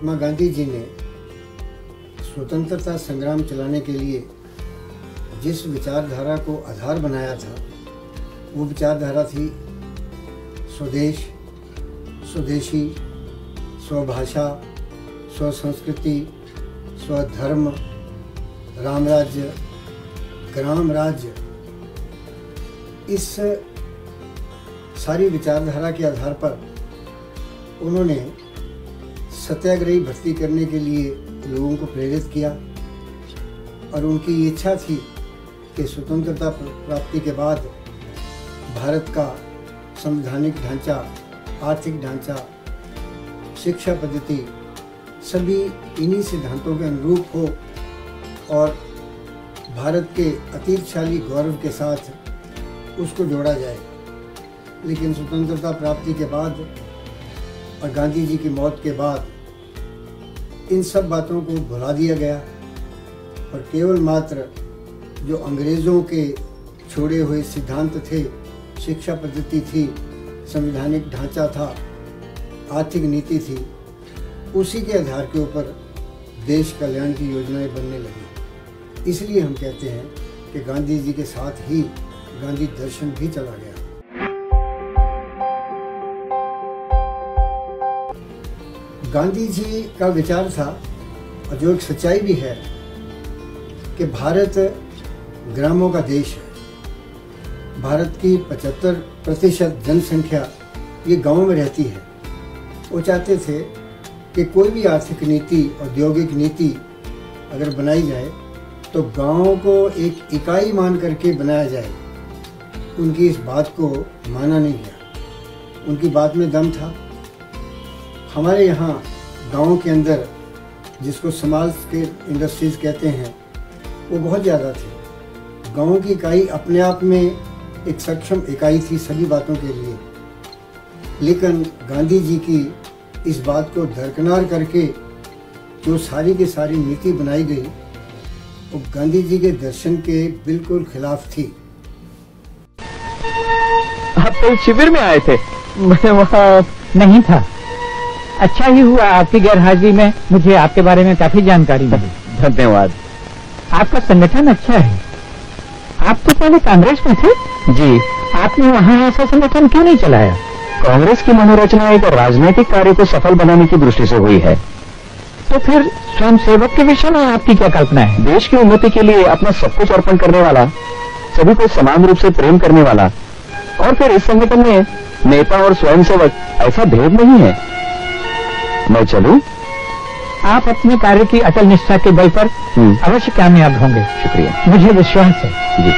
महात्मा गांधी जी ने स्वतंत्रता संग्राम चलाने के लिए जिस विचारधारा को आधार बनाया था, वो विचारधारा थी स्वदेश, स्वदेशी, स्वभाषा, स्वसंस्कृति, स्वधर्म, राम राज्य, ग्राम राज्य। इस सारी विचारधारा के आधार पर उन्होंने सत्याग्रही भर्ती करने के लिए लोगों को प्रेरित किया और उनकी इच्छा थी कि स्वतंत्रता प्राप्ति के बाद भारत का संवैधानिक ढांचा, आर्थिक ढांचा, शिक्षा पद्धति सभी इन्हीं सिद्धांतों के अनुरूप हो और भारत के अतीतशाली गौरव के साथ उसको जोड़ा जाए। लेकिन स्वतंत्रता प्राप्ति के बाद और गांधी जी की मौत के बाद इन सब बातों को भुला दिया गया और केवल मात्र जो अंग्रेज़ों के छोड़े हुए सिद्धांत थे, शिक्षा पद्धति थी, संवैधानिक ढांचा था, आर्थिक नीति थी, उसी के आधार के ऊपर देश कल्याण की योजनाएं बनने लगी। इसलिए हम कहते हैं कि गांधी जी के साथ ही गांधी दर्शन भी चला गया। गांधी जी का विचार था और जो एक सच्चाई भी है कि भारत ग्रामों का देश है। भारत की 75% जनसंख्या ये गांवों में रहती है। वो चाहते थे कि कोई भी आर्थिक नीति, औद्योगिक नीति अगर बनाई जाए तो गांवों को एक इकाई मान करके बनाया जाए। उनकी इस बात को माना नहीं गया। उनकी बात में दम था। हमारे यहाँ गाँव के अंदर जिसको स्मॉल स्केल इंडस्ट्रीज कहते हैं वो बहुत ज़्यादा थे। गाँव की इकाई अपने आप में एक सक्षम इकाई थी सभी बातों के लिए। लेकिन गांधी जी की इस बात को दरकिनार करके जो सारी की सारी नीति बनाई गई वो गांधी जी के दर्शन के बिल्कुल खिलाफ थी। आप तो शिविर में आए थे? मैं वहाँ नहीं था। अच्छा ही हुआ आपकी गैरहाजिरी में मुझे आपके बारे में काफी जानकारी मिली। धन्यवाद। आपका संगठन अच्छा है। आप तो पहले कांग्रेस में थे? जी। आपने वहाँ ऐसा संगठन क्यों नहीं चलाया? कांग्रेस की मनोरचना एक राजनीतिक कार्य को सफल बनाने की दृष्टि से हुई है। तो फिर स्वयं सेवक के विषय में आपकी क्या कल्पना है? देश की उन्नति के लिए अपना सब कुछ अर्पण करने वाला, सभी को समान रूप से प्रेम करने वाला। और फिर इस संगठन में नेता और स्वयं सेवक ऐसा भेद नहीं है। मैं चलूं? आप अपने कार्य की अटल निष्ठा के बल पर अवश्य कामयाब होंगे। शुक्रिया। मुझे विश्वास है। जी।